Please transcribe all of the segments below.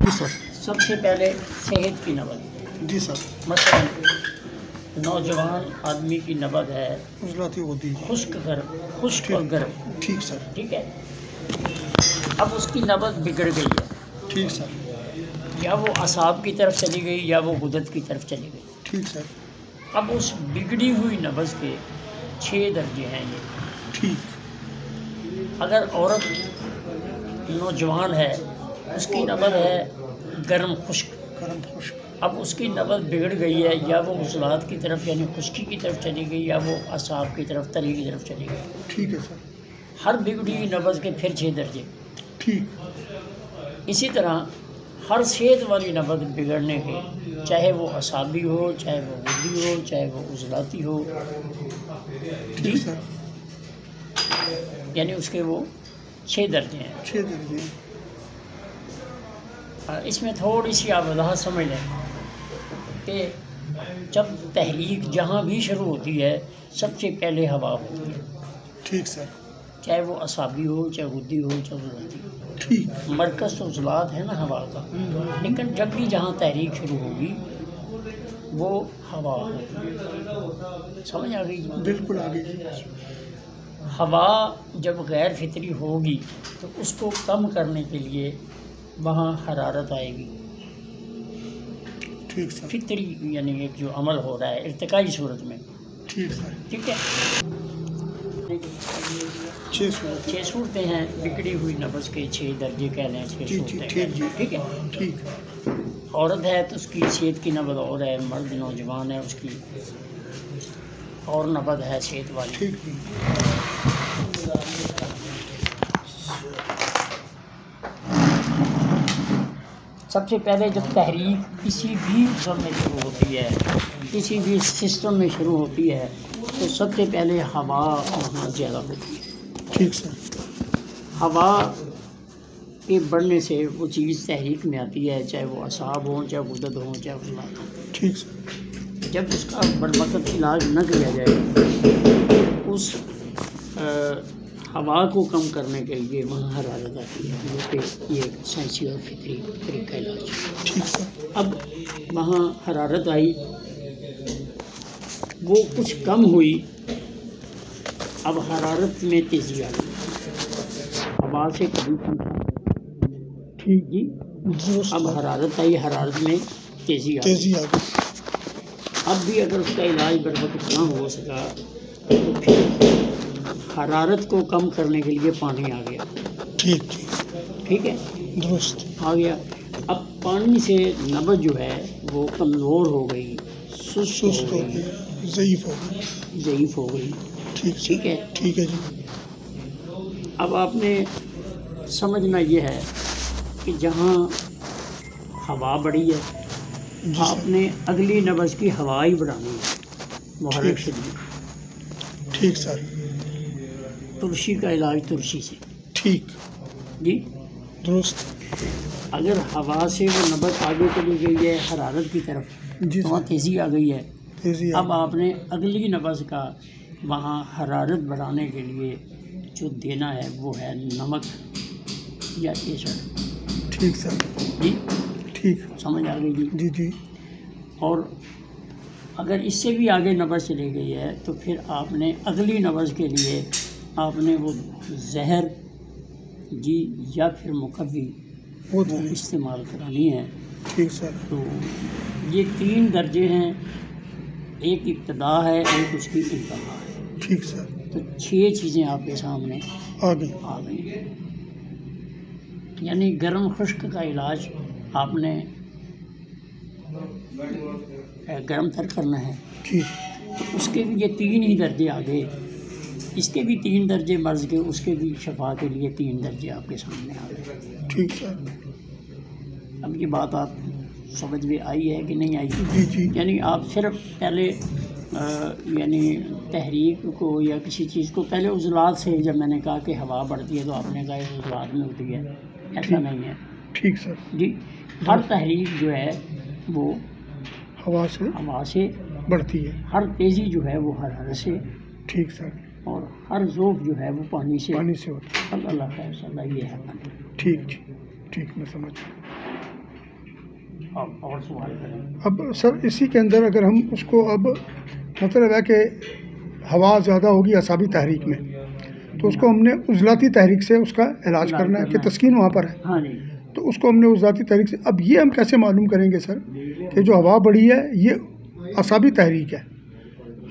जी sir. सबसे पहले सेहत की नबज। जी सर। मसलन नौजवान आदमी की नबज है उजलाती होती है। खुश्क और गर्म। ठीक सर। ठीक है। अब उसकी नबज बिगड़ गई है। ठीक सर। या वो असाब की तरफ चली गई या वो गुदत की तरफ चली गई। ठीक सर। अब उस बिगड़ी हुई नबज के 6 दर्जे हैं ये। ठीक। अगर औरत नौजवान है, उसकी नबज है गर्म खुश्क। अब उसकी नबज बिगड़ गई है, या वो उजलात की तरफ यानी खुश्की की तरफ चली गई या वो असाब की तरफ तली की तरफ चली गई। ठीक है सर। हर बिगड़ी हुई नबज के फिर 6 दर्जे। ठीक। इसी तरह हर सेहत वाली नबज बिगड़ने के, चाहे वो असाबी हो, चाहे वो गुद्दी हो, चाहे वो उजलाती हो, ठीक सर। यानी उसके वो 6 दर्जे हैं। 6 दर्जे। इसमें थोड़ी सी आप वजाहत समझ लें कि जब तहरीक जहाँ भी शुरू होती है सबसे पहले हवा होती है। ठीक सर। चाहे वो असाबी हो, चाहे गुद्दी हो, चाहे उजलाती हो। ठीक। मरकज़ तो उजलात है ना हवा का, लेकिन जब भी जहाँ तहरीक शुरू होगी वो हवा होगी। समझ आ गई? बिल्कुल आ गई। हवा जब गैर फितरी होगी तो उसको कम करने के लिए वहाँ हरारत आएगी। ठीक सर। फितरी यानी एक जो अमल हो रहा है इर्तिकाई सूरत में। ठीक सर। ठीक है। 6 सूरतें हैं बिगड़ी हुई नब्ज़ के 6 दर्जे कह लें, 6 सूरतें। ठीक है। ठीक। औरत है तो उसकी सेहत की नब्ज़ और है, मर्द नौजवान है उसकी और नब्ज़ है सेहत वाली। ठीक। सबसे पहले जब तहरीक किसी भी सब में शुरू होती है, किसी भी सिस्टम में शुरू होती है, तो सबसे पहले हवा वहाँ ज़्यादा होती है। ठीक सर। हवा के बढ़ने से वो चीज़ तहरीक में आती है, चाहे वो असाब हो, चाहे गुदत हो, चाहे उजलात हो। ठीक सर। जब उसका बरवक़्त इलाज न किया जाए, उस हवा को कम करने के लिए वहाँ हरारत आती है, जो कि ये साइंसी और फितरी तरीका इलाज। ठीक सर। अब वहाँ हरारत आई, वो कुछ कम हुई, अब हरारत में तेज़ी आ गई, हवा से कभी कम। ठीक जी। अब हरारत आई, हरारत में तेज़ी आ गई। अब भी अगर उसका इलाज बरवक़्त ना हो सका तो फिर हरारत को कम करने के लिए पानी आ गया। ठीक है, दुरुस्त आ गया। अब पानी से नब्ज़ जो है वो कमज़ोर हो गई, सुस्त हो गई, ज़ईफ़ हो गई। ठीक है। ठीक है जी। अब आपने समझना ये है कि जहाँ हवा बढ़ी है, आपने अगली नब्ज़ की हवा ही बढ़ानी है, मुहर्रिक से नहीं। ठीक सर। तुलसी का इलाज तुलसी से। ठीक जी, दुरुस्त। अगर हवा से वो नब्ज़ आगे चली गई है हरारत की तरफ, तो वहाँ तेज़ी आ गई है। अब आपने अगली नब्ज़ का वहाँ हरारत बढ़ाने के लिए जो देना है वो है नमक या केसर। ठीक सर। जी, ठीक। समझ आ गई जी? जी। और अगर इससे भी आगे नब्ज़ चली गई है तो फिर आपने अगली नब्ज़ के लिए आपने वो जहर जी या फिर मुकव्वी वो इस्तेमाल करानी है। ठीक सर। तो ये 3 दर्जे हैं, एक इब्तिदा है, एक उसकी इंतहा है। ठीक सर। तो 6 चीज़ें आपके सामने आ गई। यानी गर्म खुश्क का इलाज आपने गर्म तर करना है। ठीक। तो उसके भी ये 3 ही दर्जे आ गए, इसके भी 3 दर्जे मर्ज़ के, उसके भी शफा के लिए 3 दर्जे आपके सामने आ गए। ठीक सर। अब ये बात आप समझ में आई है कि नहीं आई? जी। यानी आप सिर्फ पहले यानी तहरीक को या किसी चीज़ को पहले उजलात से, जब मैंने कहा कि हवा बढ़ती है तो आपने कहा उजलात में होती है, ऐसा नहीं है। ठीक सर। जी, हर तहरीक जो है वो हवा से बढ़ती है, हर तेज़ी जो है वो हरारत से। ठीक सर। और हर ज़ोफ़ जो है वो पानी से होती है। अल्लाह खैर, ये है। ठीक मैं समझ। आप और सवाल करें। अब सर इसी के अंदर अगर हम उसको अब मतलब है कि हवा ज़्यादा होगी असाबी तहरीक में, तो उसको हमने उज़लाती तहरीक से उसका इलाज करना है कि तस्कीन वहाँ पर है। हाँ जी। तो उसको हमने उज़लाती तहरीक से, अब ये हम कैसे मालूम करेंगे सर कि जो हवा बढ़ी है ये असाबी तहरीक है?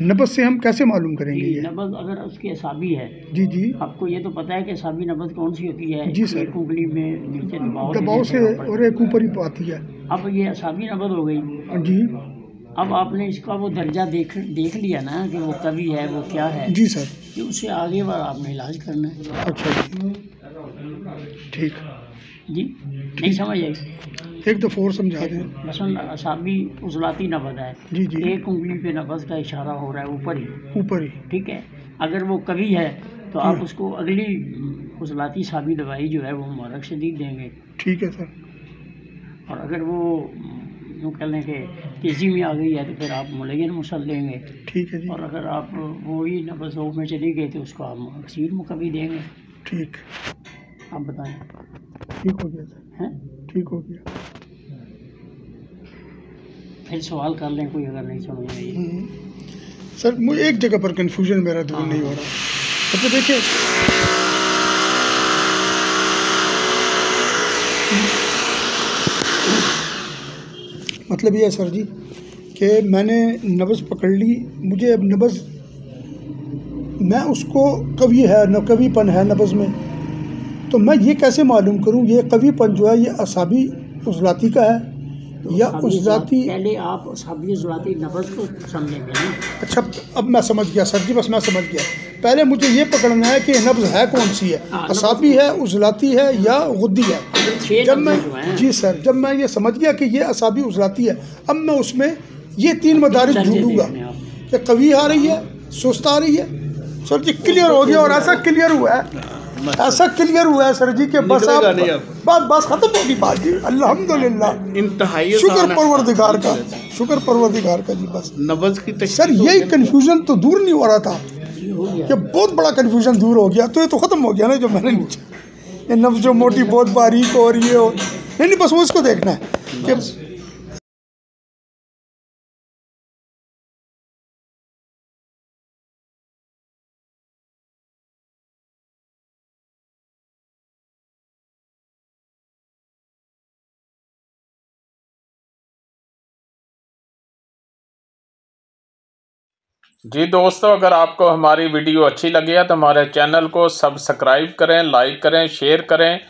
नब्ज़ से हम कैसे मालूम करेंगे ये? नब्ज़ अगर उसकी असाबी है, जी जी, आपको ये तो पता है कि असाबी नब्ज़ कौन सी होती है? जी सर, एक उंगली में नीचे दबाव से और एक ऊपर ही आती है। अब ये असाबी नब्ज़ हो गई जी। अब आपने इसका वो दर्जा देख लिया ना कि वो कभी है, वो क्या है। जी सर। कि उससे आगे बार आपने इलाज करना है। अच्छा जी, ठीक जी, नहीं समझ आई? एक दफ़ा और समझा दें। मसलन असाबी उज़लाती नब्ज़ है। जी जी, एक उंगली पे नब्ज़ का इशारा हो रहा है ऊपर ही। ठीक है। अगर वो कभी है तो आप उसको अगली उज़लाती साबी दवाई जो है वो मुबारक शदीद देंगे। ठीक है सर। और अगर वो यूँ कह लें कि तेज़ी में आ गई है तो फिर आप मुलय्यन मुसल देंगे। ठीक है जी। और अगर आप वही नब्ज़ में चली गई तो उसको आप अक्सीर मुकवी देंगे। ठीक, आप बताएं। ठीक हो गया सर। हैं? ठीक हो गया। फिर सवाल कर लें कोई अगर नहीं समझ में आई। सर मुझे एक जगह पर कंफ्यूजन मेरा दूर नहीं हो रहा। अच्छा देखिए, मतलब ये है सर जी कि मैंने नब्ज़ पकड़ ली, मुझे अब नब्ज़ मैं उसको कभी है न कवीपन है नब्ज़ में, तो मैं ये कैसे मालूम करूँ ये कवीपन जो है ये असाबी उज़लाती का है या उज़लाती? पहले आप असाबी उज़लाती नब्ज़ को समझेंगे ना। अच्छा, अब मैं समझ गया सर जी, बस मैं समझ गया। पहले मुझे ये पकड़ना है कि नब्ज़ है कौन सी है, असाबी है, उज़लाती है या गुद्दी है। जब मैं जी सर, जब मैं ये समझ गया कि ये असाबी उज़लाती है, अब मैं उसमें ये 3 मदारिज ढूंढूंगा कि कवी आ रही है, सुस्त आ रही है। सर जी क्लियर हो गया, और ऐसा क्लियर हुआ है सर जी के बस बस खत्म होगी बात जी। अल्हम्दुलिल्लाह, इंतहाई शुक्र परवरदिगार का, शुक्र परवरदिगार का जी। बस नब्ज़ की सर यही कन्फ्यूजन तो दूर नहीं हो रहा था, ये बहुत बड़ा कन्फ्यूजन दूर हो गया। तो ये तो ख़त्म हो गया ना जो मैंने नीचे ये नब्ज़ जो मोटी बहुत बारीक हो रही है, नहीं बस वो इसको देखना है कि जी दोस्तों, अगर आपको हमारी वीडियो अच्छी लगी है तो हमारे चैनल को सब्सक्राइब करें, लाइक करें, शेयर करें